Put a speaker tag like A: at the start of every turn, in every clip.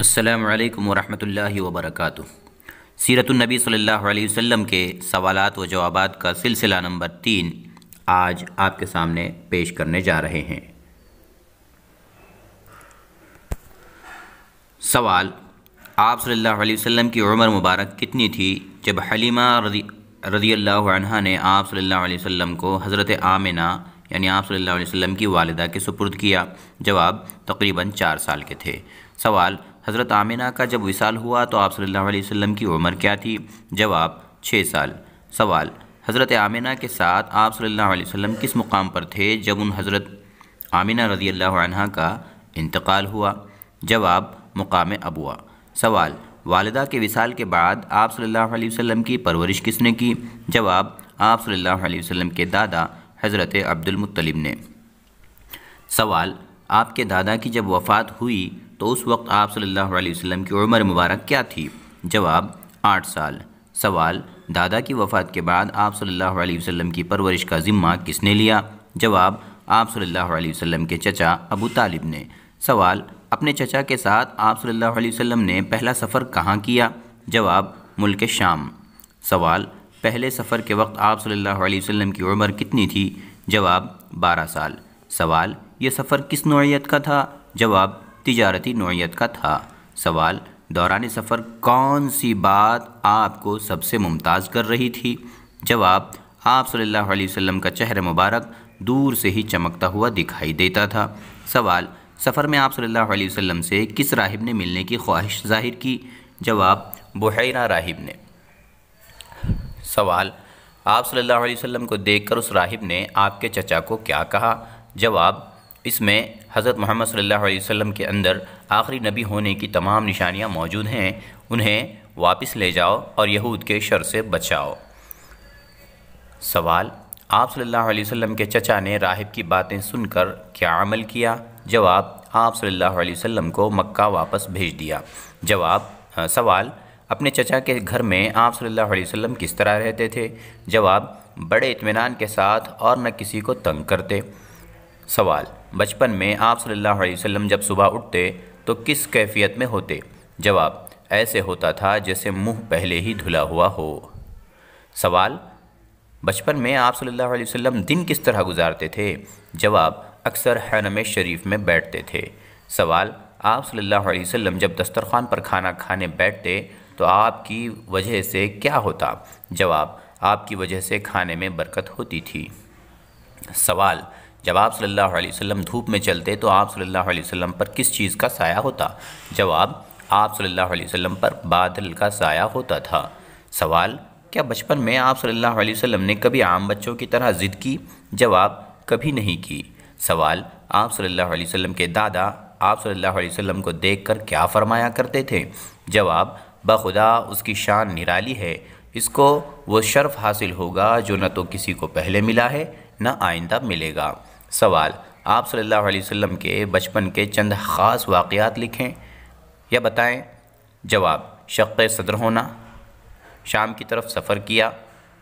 A: السلام علیکم ورحمۃ اللہ وبرکاتہ۔ سیرت النبی صلی اللہ علیہ وسلم کے سوالات و جوابات کا سلسلہ نمبر 3 آج آپ کے سامنے پیش کرنے جا رہے ہیں۔ سوال: آپ صلی اللہ علیہ وسلم کی عمر مبارک کتنی تھی جب حلیمہ رضی اللہ عنہا نے آپ صلی اللہ علیہ وسلم کو حضرت آمنہ یعنی آپ صلی اللہ علیہ وسلم کی والدہ کے سپرد کیا؟ جواب: تقریباً 4 سال کے تھے۔ سوال: حضرت آمنہ کا جب وصال ہوا تو آپ صلی اللہ علیہ وسلم کی عمر کیا تھی؟ جواب: 6 سال۔ سوال: حضرت آمنہ کے ساتھ آپ صلی اللہ علیہ وسلم کس مقام پر تھے جب ان حضرت آمنہ رضی اللہ عنہا کا انتقال ہوا؟ جواب: مقام ابوا۔ سوال: والدہ کے وصال کے بعد آپ صلی اللہ علیہ وسلم کی پرورش کس نے کی؟ جواب: آپ صلی اللہ علیہ وسلم کے دادا حضرت عبد المطلب نے۔ سوال: آپ کے دادا کی جب وفات ہوئی تو اس وقت آپ صلی اللہ علیہ وسلم کی عمر مبارک کیا تھی؟ جواب: 8 سال۔ سوال: دادا کی وفات کے بعد آپ صلی اللہ علیہ وسلم کی پرورش کا ذمہ کس نے لیا؟ جواب: آپ صلی اللہ علیہ وسلم کے چچا ابو طالب نے۔ سوال: اپنے چچا کے ساتھ آپ صلی اللہ علیہ وسلم نے پہلا سفر کہاں کیا؟ جواب: ملک شام۔ سوال: پہلے سفر کے وقت آپ صلی اللہ علیہ وسلم کی عمر کتنی تھی؟ جواب: 12 سال۔ سوال: یہ سفر کس نوعیت کا تھا؟ جواب: تجارتی نوعیت کا تھا۔ سوال: دوران سفر کون سی بات آپ کو سب سے ممتاز کر رہی تھی؟ جواب: آپ صلی اللہ علیہ وسلم کا چہرہ مبارک دور سے ہی چمکتا ہوا دکھائی دیتا تھا۔ سوال: سفر میں آپ صلی اللہ علیہ وسلم سے کس راہب نے ملنے کی خواہش ظاہر کی؟ جواب: بحیرہ راہب نے۔ سوال: آپ صلی اللہ علیہ وسلم کو دیکھ کر اس راہب نے آپ کے چچا کو کیا کہا؟ جواب: اس میں حضرت محمد صلی اللہ علیہ وسلم کے اندر آخری نبی ہونے کی تمام نشانیاں موجود ہیں، انہیں واپس لے جاؤ اور یہود کے شر سے بچاؤ۔ سوال: آپ صلی اللہ علیہ وسلم کے چچا نے راہب کی باتیں سن کر کیا عمل کیا؟ جواب: آپ صلی اللہ علیہ وسلم کو مکہ واپس بھیج دیا۔ سوال: اپنے چچا کے گھر میں آپ صلی اللہ علیہ وسلم کس طرح رہتے تھے؟ جواب: بڑے اطمینان کے ساتھ اور نہ کسی کو تنگ کرتے۔ سوال: بچپن میں آپ صلی اللہ علیہ وسلم جب صبح اٹھتے تو کس کیفیت میں ہوتے؟ جواب: ایسے ہوتا تھا جیسے منہ پہلے ہی دھلا ہوا ہو۔ سوال: بچپن میں آپ صلی اللہ علیہ وسلم دن کس طرح گزارتے تھے؟ جواب: اکثر حرم شریف میں بیٹھتے تھے۔ سوال: آپ صلی اللہ علیہ وسلم جب دسترخوان پر کھانا کھانے بیٹھتے تو آپ کی وجہ سے کیا ہوتا؟ جواب: آپ کی وجہ سے کھانے میں برکت ہوتی تھی۔ سوال: جب آپ صلی اللہ علیہ وسلم دھوپ میں چلتے تو آپ صلی اللہ علیہ وسلم پر کس چیز کا سایہ ہوتا؟ جواب: آپ صلی اللہ علیہ وسلم پر بادل کا سایہ ہوتا تھا۔ سوال: کیا بچپن میں آپ صلی اللہ علیہ وسلم نے کبھی عام بچوں کی طرح ضد کی؟ جواب: کبھی نہیں کی۔ سوال: آپ صلی اللہ علیہ وسلم کے دادا آپ صلی اللہ علیہ وسلم کو دیکھ کر کیا فرمایا کرتے تھے؟ جواب: بخدا اس کی شان نرالی ہے، اس کو وہ شرف حاصل ہوگا جو نہ تو کسی کو پہلے ملا ہے نہ آئندہ ملے گا۔ سوال: آپ صلی اللہ علیہ وسلم کے بچپن کے چند خاص واقعات لکھیں یا بتائیں۔ جواب: شق صدر ہونا، شام کی طرف سفر کیا،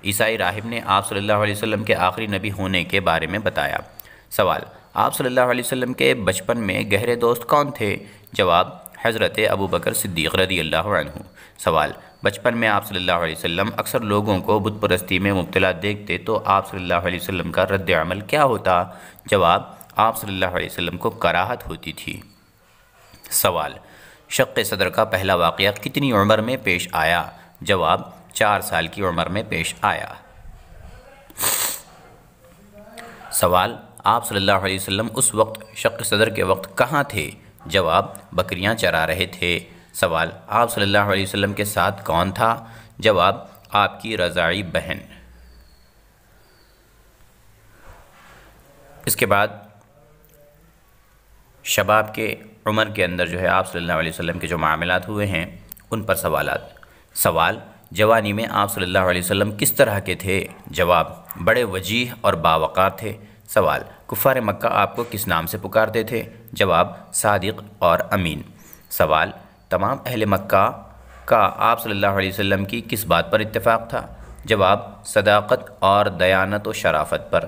A: عیسائی راہب نے آپ صلی اللہ علیہ وسلم کے آخری نبی ہونے کے بارے میں بتایا۔ سوال: آپ صلی اللہ علیہ وسلم کے بچپن میں گہرے دوست کون تھے؟ جواب: حضرت ابو بکر صدیق رضی اللہ عنہ۔ سوال: بچپن میں آپ صلی اللہ علیہ وسلم اکثر لوگوں کو بت پرستی میں مبتلا دیکھتے تو آپ صلی اللہ علیہ وسلم کا رد عمل کیا ہوتا؟ جواب: آپ صلی اللہ علیہ وسلم کو کراہت ہوتی تھی۔ سوال: شق صدر کا پہلا واقعہ کتنی عمر میں پیش آیا؟ جواب: 4 سال کی عمر میں پیش آیا۔ سوال: آپ صلی اللہ علیہ وسلم اس وقت شق صدر کے وقت کہاں تھے؟ جواب: بکریاں چرا رہے تھے۔ سوال: آپ صلی اللہ علیہ وسلم کے ساتھ کون تھا؟ جواب: آپ کی رضاعی بہن۔ اس کے بعد شباب کے عمر کے اندر جو ہے آپ صلی اللہ علیہ وسلم کے جو معاملات ہوئے ہیں ان پر سوالات۔ سوال: جوانی میں آپ صلی اللہ علیہ وسلم کس طرح کے تھے؟ جواب: بڑے وجیح اور باوقار تھے۔ سوال: کفار مکہ آپ کو کس نام سے پکارتے تھے؟ جواب: صادق اور امین۔ سوال: تمام اہل مکہ کا آپ صلی اللہ علیہ وسلم کی کس بات پر اتفاق تھا؟ جواب: صداقت اور دیانت و شرافت پر۔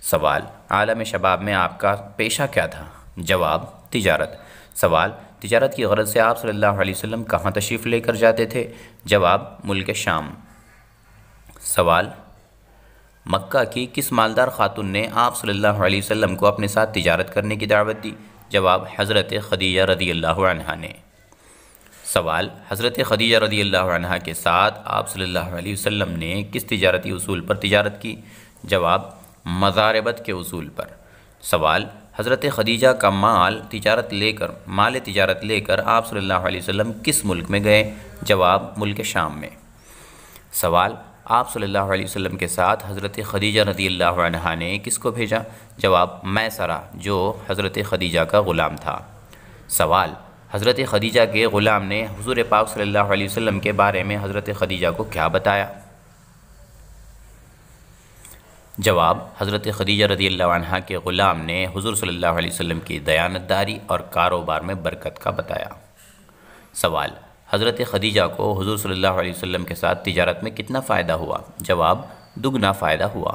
A: سوال: عالم شباب میں آپ کا پیشہ کیا تھا؟ جواب: تجارت۔ سوال: تجارت کی غرض سے آپ صلی اللہ علیہ وسلم کہاں تشریف لے کر جاتے تھے؟ جواب ملک شام۔ سوال مکہ کی کس مالدار خاتون نے آپ صلی اللہ علیہ وسلم کو اپنے ساتھ تجارت کرنے کی دعوت دی؟ جواب حضرت خدیجہ رضی اللہ عنہا نے۔ سوال حضرت خدیجہ رضی اللہ عنہا کے ساتھ آپ صلی اللہ علیہ وسلم نے کس تجارتی اصول پر تجارت کی؟ جواب مضاربت کے اصول پر۔ سوال حضرت خدیجہ کا مال تجارت لے کر آپ صلی اللہ علیہ وسلم کس ملک میں گئے؟ جواب ملک شام میں۔ سوال آپ صلی اللہ علیہ وسلم کے ساتھ حضرت خدیجہ رضی اللہ عنہا نے کس کو بھیجا؟ جواب میسرہ، جو حضرت خدیجہ کا غلام تھا۔ سوال حضرت خدیجہ کے غلام نے حضور پاک صلی اللہ علیہ وسلم کے بارے میں حضرت خدیجہ کو کیا بتایا؟ جواب حضرت خدیجہ رضی اللہ عنہا کے غلام نے حضور صلی اللہ علیہ وسلم کی دیانتداری اور کاروبار میں برکت کا بتایا۔ سوال حضرت خدیجہ کو حضور صلی اللہ علیہ وسلم کے ساتھ تجارت میں کتنا فائدہ ہوا؟ جواب دگنا فائدہ ہوا۔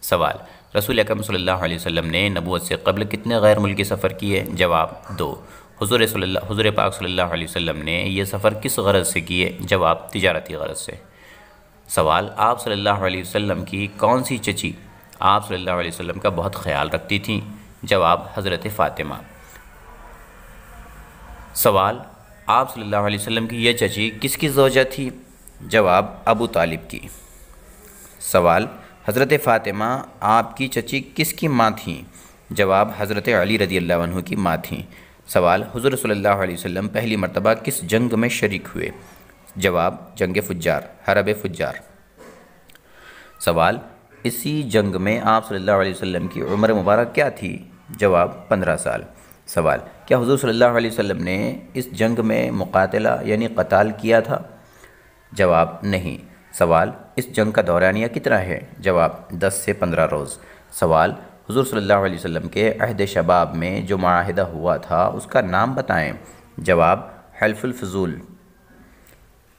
A: سوال رسول اکرم صلی اللہ علیہ وسلم نے نبوت سے قبل کتنے غیر ملکی سفر کیے؟ جواب 2۔ حضور پاک صلی اللہ علیہ وسلم نے یہ سفر کس غرض سے کیے؟ جواب تجارتی غرض سے۔ سوال آپ صلی اللہ علیہ وسلم کی کون سی چچی آپ صلی اللہ علیہ وسلم کا بہت خیال رکھتی تھیں؟ جواب حضرت فاطمہ۔ سوال آپ صلی اللہ علیہ وسلم کی یہ چچی کس کی زوجہ تھی؟ جواب ابو طالب کی۔ سوال حضرت فاطمہ آپ کی چچی کس کی ماں تھیں؟ جواب حضرت علی رضی اللہ عنہ کی ماں تھیں۔ سوال حضور صلی اللہ علیہ وسلم پہلی مرتبہ کس جنگ میں شریک ہوئے؟ جواب جنگ فجار، حرب فجار۔ سوال اسی جنگ میں آپ صلی اللہ علیہ وسلم کی عمر مبارک کیا تھی؟ جواب 15 سال۔ سوال کیا حضور صلی اللہ علیہ وسلم نے اس جنگ میں مقاتلہ یعنی قتال کیا تھا؟ جواب نہیں۔ سوال اس جنگ کا دورانیہ کتنا ہے؟ جواب 10 سے 15 روز۔ سوال حضور صلی اللہ علیہ وسلم کے عہد شباب میں جو معاہدہ ہوا تھا اس کا نام بتائیں۔ جواب حلف الفضول۔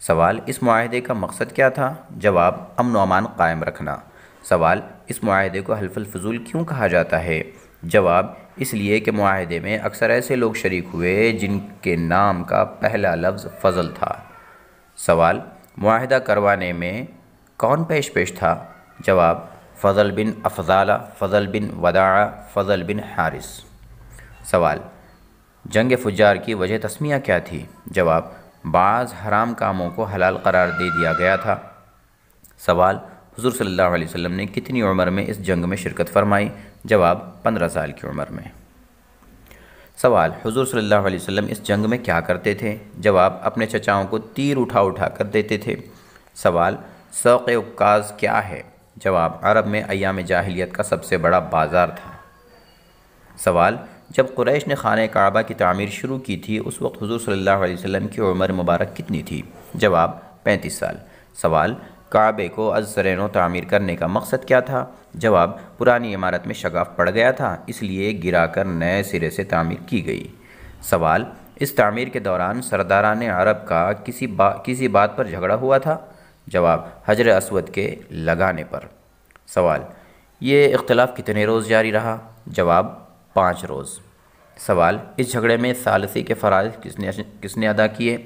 A: سوال اس معاہدے کا مقصد کیا تھا؟ جواب امن و امان قائم رکھنا۔ سوال اس معاہدے کو حلف الفضول کیوں کہا جاتا ہے؟ جواب اس لیے کہ معاہدے میں اکثر ایسے لوگ شریک ہوئے جن کے نام کا پہلا لفظ فضل تھا۔ سوال معاہدہ کروانے میں کون پیش تھا؟ جواب فضل بن افضالہ، فضل بن وداعہ، فضل بن حارث۔ سوال جنگ فجار کی وجہ تسمیہ کیا تھی؟ جواب بعض حرام کاموں کو حلال قرار دے دیا گیا تھا۔ سوال حضور صلی اللہ علیہ وسلم نے کتنی عمر میں اس جنگ میں شرکت فرمائی؟ جواب 15 سال کی عمر میں۔ سوال حضور صلی اللہ علیہ وسلم اس جنگ میں کیا کرتے تھے؟ جواب اپنے چچاؤں کو تیر اٹھا کر دیتے تھے۔ سوال سوق عکاظ کیا ہے؟ جواب عرب میں ایام جاہلیت کا سب سے بڑا بازار تھا۔ سوال جب قریش نے خانہ کعبہ کی تعمیر شروع کی تھی اس وقت حضور صلی اللہ علیہ وسلم کی عمر مبارک کتنی تھی؟ جواب 35 سال۔ سوال کعبے کو از زرِ نو تعمیر کرنے کا مقصد کیا تھا؟ جواب پرانی عمارت میں شگاف پڑ گیا تھا اس لیے گرا کر نئے سرے سے تعمیر کی گئی۔ سوال اس تعمیر کے دوران سرداران عرب کا کسی بات پر جھگڑا ہوا تھا؟ جواب حجر اسود کے لگانے پر۔ سوال یہ اختلاف کتنے روز جاری رہا؟ جواب 5 روز۔ سوال اس جھگڑے میں ثالثی کے فرائض کس نے ادا کیے؟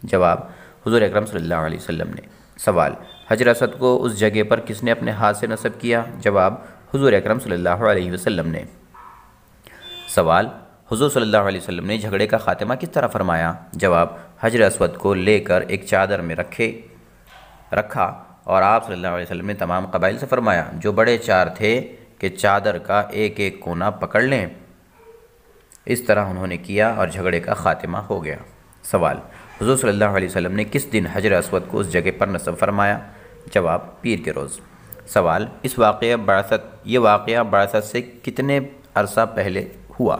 A: جواب حضور اکرم صلی اللہ علیہ وسلم نے۔ سوال حجر اسود کو اس جگہ پر کس نے اپنے ہاتھ سے نصب کیا؟ جواب حضور اکرم صلی اللہ علیہ وسلم نے۔ سوال حضور صلی اللہ علیہ وسلم نے جھگڑے کا خاتمہ کس طرح فرمایا؟ جواب حجر اسود کو لے کر ایک چادر میں رکھا اور آپ صلی اللہ علیہ وسلم نے تمام قبائل سے فرمایا جو بڑے 4 تھے کہ چادر کا ایک ایک کونا پکڑ لیں۔ اس طرح انہوں نے کیا اور جھگڑے کا خاتمہ ہو گیا۔ سوال حضور صلی اللہ علیہ وسلم نے کس دن حجر اسود کو اس جگہ پر نصب فرمایا؟ جواب پیر کے روز۔ سوال یہ واقعہ بعثت سے کتنے عرصہ پہلے ہوا؟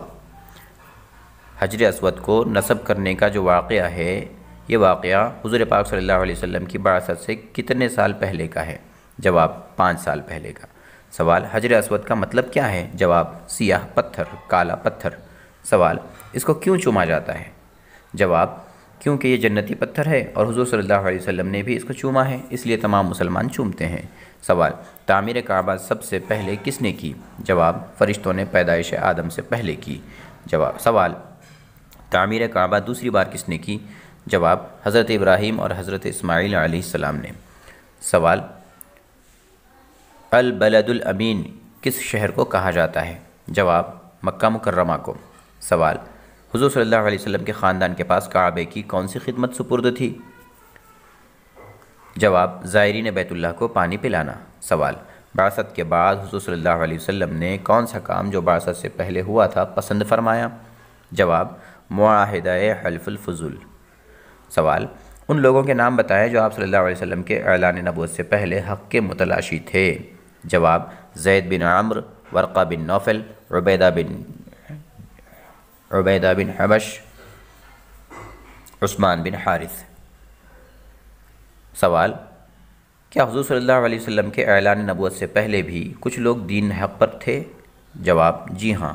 A: حجر اسود کو نصب کرنے کا جو واقعہ ہے یہ واقعہ حضور پاک صلی اللہ علیہ وسلم کی بعثت سے کتنے سال پہلے کا ہے؟ جواب 5 سال پہلے کا۔ سوال حجر اسود کا مطلب کیا ہے؟ جواب سیاہ پتھر، کالا پتھر۔ سوال اس کو کیوں چوما جاتا ہے؟ جواب کیونکہ یہ جنتی پتھر ہے اور حضور صلی اللہ علیہ وسلم نے بھی اس کو چوما ہے اس لیے تمام مسلمان چومتے ہیں۔ سوال تعمیر کعبہ سب سے پہلے کس نے کی؟ جواب فرشتوں نے پیدائش آدم سے پہلے کی۔ سوال تعمیر کعبہ دوسری بار کس نے کی؟ جواب حضرت ابراہیم اور حضرت اسماعیل علیہ السلام نے۔ سوال البلد الامین کس شہر کو کہا جاتا ہے؟ جواب مکہ مکرمہ کو۔ سوال حضور صلی اللہ علیہ وسلم کے خاندان کے پاس کعبے کی کون سی خدمت سپرد تھی؟ جواب زائرین بیت اللہ کو پانی پلانا۔ سوال بعثت کے بعد حضور صلی اللہ علیہ وسلم نے کون سا کام جو بعثت سے پہلے ہوا تھا پسند فرمایا؟ جواب معاہدہ حلف الفضول۔ سوال ان لوگوں کے نام بتائیں جو آپ صلی اللہ علیہ وسلم کے اعلان نبوت سے پہلے حق کے متلاشی تھے۔ جواب زید بن عمرو، ورقہ بن نوفل، عبیدہ بن حبش، عثمان بن حارث۔ سوال کیا حضور صلی اللہ علیہ وسلم کے اعلان نبوت سے پہلے بھی کچھ لوگ دین حق پر تھے؟ جواب جی ہاں۔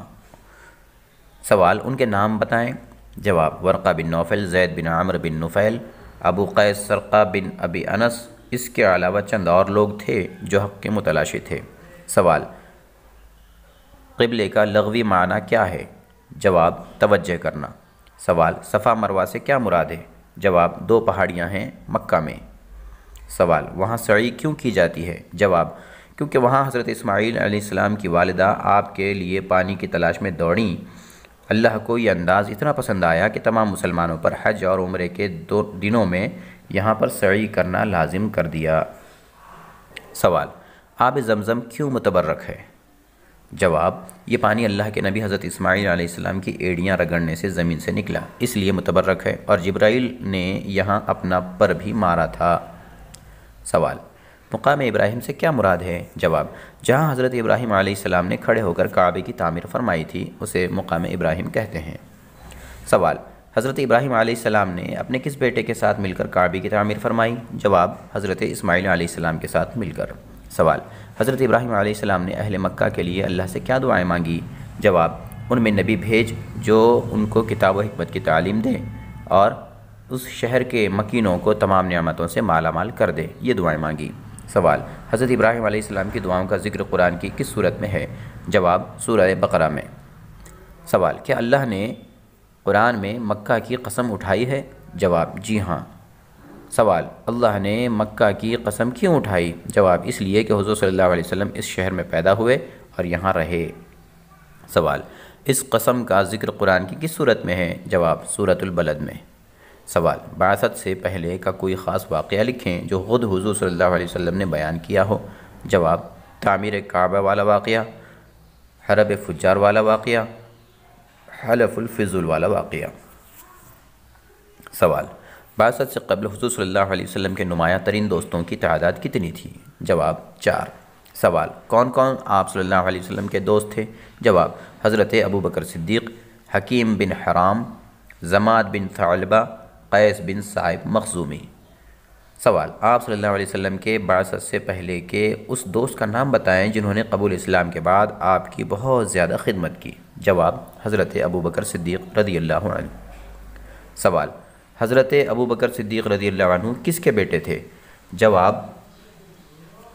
A: سوال ان کے نام بتائیں۔ جواب ورقہ بن نوفل، زید بن عمرو بن نفیل، ابو قیس سرقہ بن ابی انس، اس کے علاوہ چند اور لوگ تھے جو حق کے متلاشی تھے۔ سوال قبلے کا لغوی معنی کیا ہے؟ جواب توجہ کرنا۔ سوال صفا مروہ سے کیا مراد ہے؟ جواب دو پہاڑیاں ہیں مکہ میں۔ سوال وہاں سعی کیوں کی جاتی ہے؟ جواب کیونکہ وہاں حضرت اسماعیل علیہ السلام کی والدہ آپ کے لیے پانی کی تلاش میں دوڑیں۔ اللہ کو یہ انداز اتنا پسند آیا کہ تمام مسلمانوں پر حج اور عمرے کے دنوں میں یہاں پر سعی کرنا لازم کر دیا۔ سوال آب زمزم کیوں متبرک ہے؟ جواب یہ پانی اللہ کے نبی حضرت اسماعیل علیہ السلام کی ایڑیاں رگڑنے سے زمین سے نکلا، اس لیے متبرک ہے، اور جبرائیل نے یہاں اپنا پر بھی مارا تھا۔ سوال مقام ابراہیم سے کیا مراد ہے؟ جواب جہاں حضرت ابراہیم علیہ السلام نے کھڑے ہو کر کعبے کی تعمیر فرمائی تھی اسے مقام ابراہیم کہتے ہیں۔ سوال حضرت ابراہیم علیہ السلام نے اپنے کس بیٹے کے ساتھ مل کر کعبے کی تعمیر فرمائی؟ جواب حضرت اسماعیل علیہ السلام کے ساتھ مل کر۔ سوال حضرت ابراہیم علیہ السلام نے اہل مکہ کے لیے اللہ سے کیا دعائیں مانگی؟ جواب ان میں نبی بھیج جو ان کو کتاب و حکمت کی تعلیم دے اور اس شہر کے مکینوں کو تمام نعمتوں سے مالا مال کر دے، یہ دعائیں مانگی۔ سوال حضرت ابراہیم علیہ السلام کی دعاؤں کا ذکر قرآن کی کس صورت میں ہے؟ جواب سورہ بقرہ میں۔ سوال کیا اللہ نے قرآن میں مکہ کی قسم اٹھائی ہے؟ جواب جی ہاں۔ سوال اللہ نے مکہ کی قسم کیوں اٹھائی؟ جواب اس لیے کہ حضور صلی اللہ علیہ وسلم اس شہر میں پیدا ہوئے اور یہاں رہے۔ سوال اس قسم کا ذکر قرآن کی کس صورت میں ہے؟ جواب سورۃ البلد میں۔ سوال بعثت سے پہلے کا کوئی خاص واقعہ لکھیں جو خود حضور صلی اللہ علیہ وسلم نے بیان کیا ہو۔ جواب تعمیر کعبہ والا واقعہ، حرب فجار والا واقعہ، حلف الفضول والا واقعہ۔ سوال بعثت سے قبل حضور صلی اللہ علیہ وسلم کے نمایاں ترین دوستوں کی تعداد کتنی تھی؟ جواب 4۔ سوال کون کون آپ صلی اللہ علیہ وسلم کے دوست تھے؟ جواب حضرت ابوبکر صدیق، حکیم بن حرام، زماد بن ثعلبہ، قیس بن صائب مخزومی۔ سوال آپ صلی اللہ علیہ وسلم کے بعثت سے پہلے کے اس دوست کا نام بتائیں جنہوں نے قبول اسلام کے بعد آپ کی بہت زیادہ خدمت کی۔ جواب حضرت ابوبکر صدیق رضی اللہ عنہ۔ سوال حضرت ابوبکر صدیق رضی اللہ عنہ کس کے بیٹے تھے؟ جواب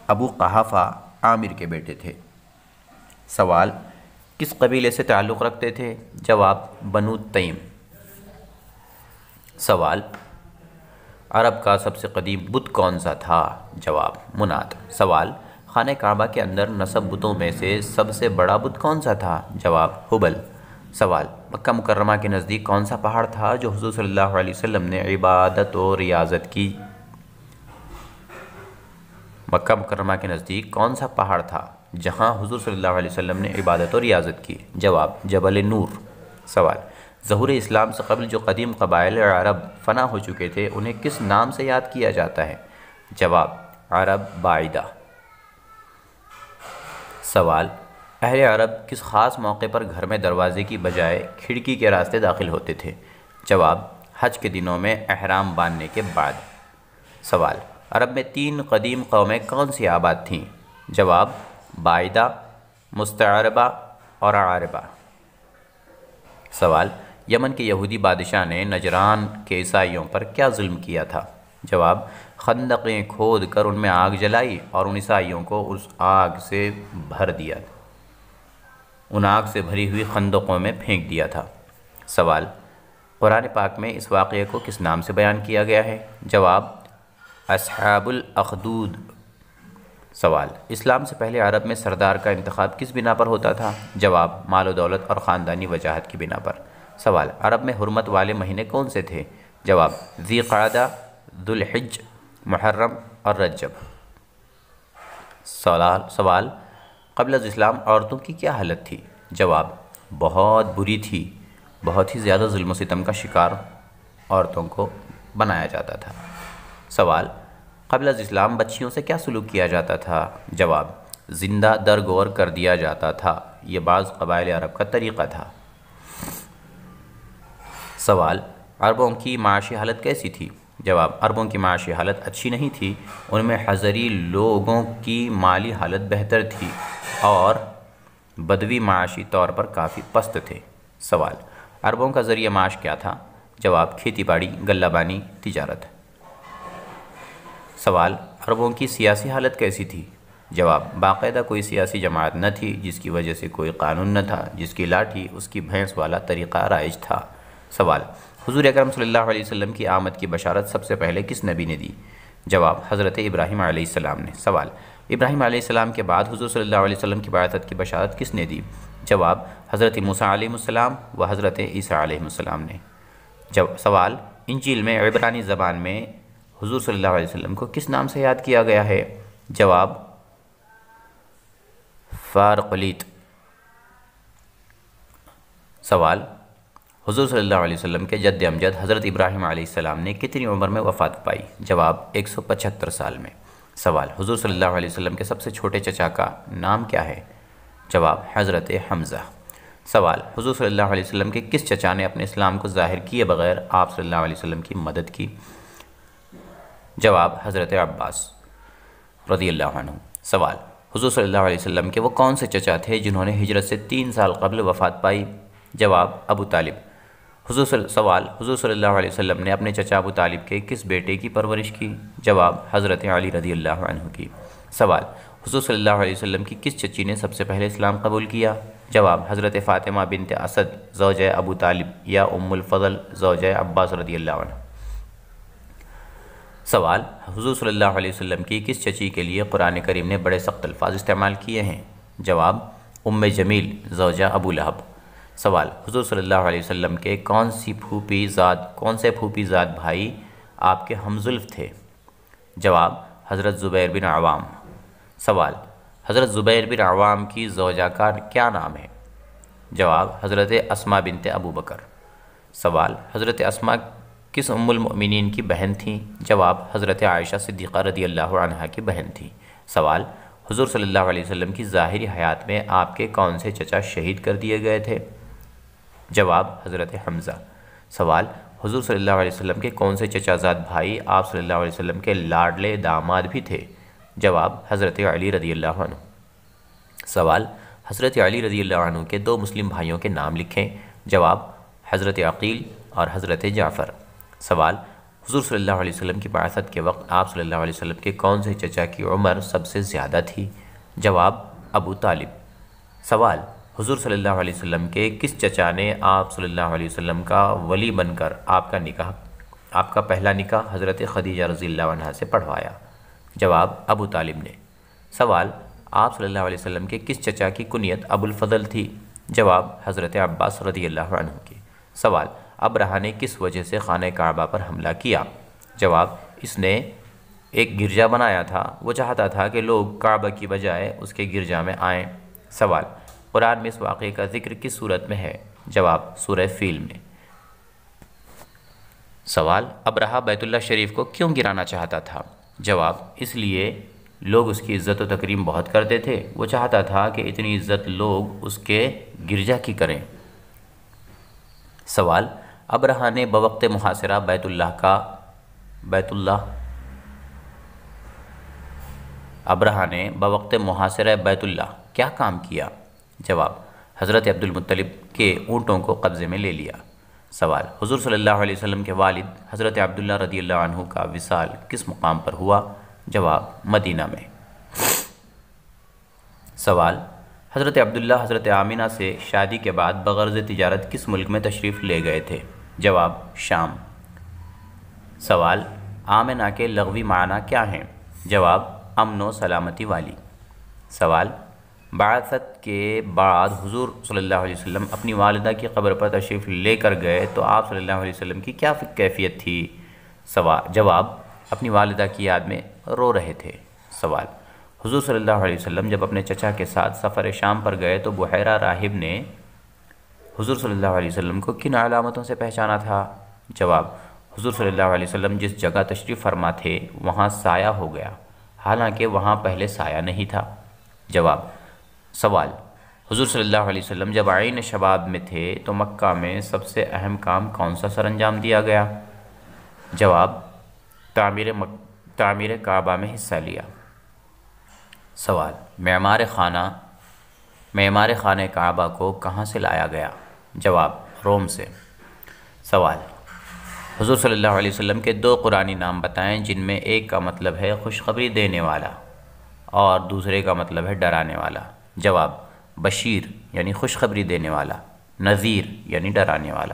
A: ابو قحافہ عامر کے بیٹے تھے۔ سوال کس قبیلے سے تعلق رکھتے تھے؟ جواب بنو تیم۔ سوال عرب کا سب سے قدیم بت کون سا تھا؟ جواب منات۔ سوال خانہ کعبہ کے اندر نصب بتوں میں سے سب سے بڑا بت کون سا تھا؟ جواب حبل۔ سوال مکہ مکرمہ کے نزدیک کون سا پہاڑ تھا جو حضور صلی اللہ علیہ وسلم نے عبادت و ریاضت کی؟ مکہ مکرمہ کے نزدیک کون سا پہاڑ تھا جہاں حضور صلی اللہ علیہ وسلم نے عبادت و ریاضت کی؟ جواب جبل نور۔ سوال ظہور اسلام سے قبل جو قدیم قبائل عرب فنا ہو چکے تھے انہیں کس نام سے یاد کیا جاتا ہے؟ جواب عرب بعیدہ۔ سوال اہل عرب کس خاص موقع پر گھر میں دروازے کی بجائے کھڑکی کے راستے داخل ہوتے تھے؟ جواب حج کے دنوں میں احرام باندھنے کے بعد۔ سوال عرب میں 3 قدیم قومیں کون سی آباد تھیں؟ جواب بعیدہ، مستعربہ اور عاربہ۔ سوال یمن کے یہودی بادشاہ نے نجران کے عیسائیوں پر کیا ظلم کیا تھا؟ جواب خندقیں کھود کر ان میں آگ جلائی اور ان عیسائیوں کو اس آگ سے بھر دیا، ان آگ سے بھری ہوئی خندقوں میں پھینک دیا تھا۔ سوال قرآن پاک میں اس واقعے کو کس نام سے بیان کیا گیا ہے؟ جواب اصحاب الاخدود۔ سوال، اسلام سے پہلے عرب میں سردار کا انتخاب کس بنا پر ہوتا تھا؟ جواب مال و دولت اور خاندانی وجاہت کی بنا پر۔ سوال، عرب میں حرمت والے مہینے کون سے تھے؟ جواب ذی قعدہ، ذو الحج، محرم اور رجب۔ سوال، قبل از اسلام عورتوں کی کیا حالت تھی؟ جواب بہت بری تھی، بہت ہی زیادہ ظلم و ستم کا شکار عورتوں کو بنایا جاتا تھا۔ سوال، قبل از اسلام بچیوں سے کیا سلوک کیا جاتا تھا؟ جواب زندہ درگور کر دیا جاتا تھا، یہ بعض قبائل عرب کا طریقہ تھا۔ سوال، عربوں کی معاشی حالت کیسی تھی؟ جواب عربوں کی معاشی حالت اچھی نہیں تھی، ان میں حضری لوگوں کی مالی حالت بہتر تھی اور بدوی معاشی طور پر کافی پست تھے۔ سوال، عربوں کا ذریعہ معاش کیا تھا؟ جواب کھیتی باڑی، غلہ بانی، تجارت۔ سوال، عربوں کی سیاسی حالت کیسی تھی؟ جواب باقاعدہ کوئی سیاسی جماعت نہ تھی، جس کی وجہ سے کوئی قانون نہ تھا، جس کی لاٹھی اس کی بھینس والا طریقہ رائج تھا۔ سوال، حضور اکرم صلی اللہ علیہ وسلم کی آمد کی بشارت سب سے پہلے کس نبی نے دی؟ جواب حضرت ابراہیم علیہ السلام نے۔ سوال، ابراہیم علیہ السلام کے بعد حضور صلی اللہ علیہ وسلم کی بعثت کی بشارت کس نے دی؟ جواب حضرت موسیٰ علیہ السلام و حضرت عیسیٰ علیہ السلام نے۔ سوال، انجیل میں عبرانی زبان میں حضور صلی اللہ علیہ وسلم کو کس نام سے یاد کیا گیا ہے؟ جواب فارقلیط۔ سوال، حضور صلی اللہ علیہ وسلم کے جد امجد حضرت ابراہیم علیہ السلام نے کتنی عمر میں وفات پائی؟ جواب 175 سال میں۔ سوال، حضور صلی اللہ علیہ وسلم کے سب سے چھوٹے چچا کا نام کیا ہے؟ جواب حضرت حمزہ۔ سوال، حضور صلی اللہ علیہ وسلم کے کس چچا نے اپنے اسلام کو ظاہر کیے بغیر آپ صلی اللہ علیہ وسلم کی مدد کی؟ جواب حضرت عباس رضی اللہ عنہ۔ سوال، حضور صلی اللہ علیہ وسلم کے وہ کون سے چچا تھے جنہوں نے ہجرت سے 3 سال قبل وفات پائی؟ جواب ابو طالب۔ سوال، حضور صلی اللہ علیہ وسلم نے اپنے چچا ابو طالب کے کس بیٹے کی پرورش کی؟ جواب حضرت علی رضی اللہ عنہ کی۔ سوال، حضور صلی اللہ علیہ وسلم کی کس چچی نے سب سے پہلے اسلام قبول کیا؟ جواب حضرت فاطمہ بنت اسد زوجہ ابو طالب یا ام الفضل زوجہ عباس رضی اللہ عنہ۔ سوال، حضور صلی اللہ علیہ وسلم کی کس چچی کے لیے قرآن کریم نے بڑے سخت الفاظ استعمال کیے ہیں؟ جواب ام جمیل زوجہ ابو لہب۔ سوال، حضور صلی اللہ علیہ وسلم کے کون سے پھوپھی زاد بھائی آپ کے ہمزلف تھے؟ جواب حضرت زبیر بن عوام۔ سوال، حضرت زبیر بن عوام کی زوجہ کا کیا نام ہے؟ جواب حضرت اسماء بنت ابو بکر۔ سوال، حضرت اسماء کس ام المؤمنین کی بہن تھیں؟ جواب حضرت عائشہ صدیقہ رضی اللہ عنہا کی بہن تھیں۔ سوال، حضور صلی اللہ علیہ وسلم کی ظاہری حیات میں آپ کے کون سے چچا شہید کر دیے گئے تھے؟ جواب حضرت حمزہ۔ سوال، حضور صلی اللہ علیہ وسلم کے کون سے چچا زاد بھائی آپ صلی اللہ علیہ وسلم کے لاڈلے داماد بھی تھے؟ جواب حضرت علی رضی اللہ عنہ۔ سوال، حضرت علی رضی اللہ عنہ کے 2 مسلم بھائیوں کے نام لکھیں۔ جواب حضرت عقیل اور حضرت جعفر۔ سوال، حضور صلی اللہ علیہ وسلم کی بعثت کے وقت آپ صلی اللہ علیہ وسلم کے کون سے چچا کی عمر سب سے زیادہ تھی؟ جواب ابو طالب۔ سوال، حضور صلی اللہ علیہ وسلم کے کس چچا نے آپ صلی اللہ علیہ وسلم کا ولی بن کر آپ کا پہلا نکاح حضرت خدیجہ رضی اللہ عنہا سے پڑھوایا؟ جواب ابو طالب نے۔ سوال، آپ صلی اللہ علیہ وسلم کے کس چچا کی کنیت ابو الفضل تھی؟ جواب حضرت عباس رضی اللہ عنہ کی۔ سوال، ابرہہ نے کس وجہ سے خانہ کعبہ پر حملہ کیا؟ جواب اس نے ایک گرجا بنایا تھا، وہ چاہتا تھا کہ لوگ کعبہ کی بجائے اس کے گرجا میں آئیں۔ سوال، قرآن میں اس واقعے کا ذکر کس صورت میں ہے؟ جواب سورہ فیل میں۔ سوال، ابرہہ بیت اللہ شریف کو کیوں گرانا چاہتا تھا؟ جواب اس لیے لوگ اس کی عزت و تکریم بہت کرتے تھے، وہ چاہتا تھا کہ اتنی عزت لوگ اس کے گرجا کی کریں۔ سوال، ابرہہ نے بوقت محاصرہ بیت اللہ کیا کام کیا؟ جواب حضرت عبد المطلب کے اونٹوں کو قبضے میں لے لیا۔ سوال، حضور صلی اللہ علیہ وسلم کے والد حضرت عبداللہ رضی اللہ عنہ کا وصال کس مقام پر ہوا؟ جواب مدینہ میں۔ سوال، حضرت عبداللہ حضرت آمنہ سے شادی کے بعد بغرض تجارت کس ملک میں تشریف لے گئے تھے؟ جواب شام۔ سوال، آمنہ کے لغوی معنی کیا ہیں؟ جواب امن و سلامتی والی۔ سوال، بعثت کے بعد حضور صلی اللہ علیہ وسلم اپنی والدہ کی قبر پر تشریف لے کر گئے تو آپ صلی اللہ علیہ وسلم کی کیا کیفیت تھی؟ جواب اپنی والدہ کی یاد میں رو رہے تھے۔ سوال، حضور صلی اللہ علیہ وسلم جب اپنے چچا کے ساتھ سفر شام پر گئے تو بحیرہ راہب نے حضور صلی اللہ علیہ وسلم کو کن علامتوں سے پہچانا تھا؟ جواب، حضور صلی اللہ علیہ وسلم جس جگہ تشریف فرما تھے وہاں سایہ ہو گیا، حالانکہ وہاں پہلے سایہ نہیں تھا۔ جواب۔ سوال، حضور صلی اللہ علیہ وسلم جب عین شباب میں تھے تو مکہ میں سب سے اہم کام کون سا سر انجام دیا گیا؟ جواب، تعمیر کعبہ میں حصہ لیا۔ سوال، معمار خانہ کعبہ کو کہاں سے لایا گیا؟ جواب، روم سے۔ سوال، حضور صلی اللہ علیہ وسلم کے دو قرآنی نام بتائیں جن میں ایک کا مطلب ہے خوشخبری دینے والا اور دوسرے کا مطلب ہے ڈرانے والا۔ جواب، بشیر یعنی خوشخبری دینے والا، نذیر یعنی ڈرانے والا۔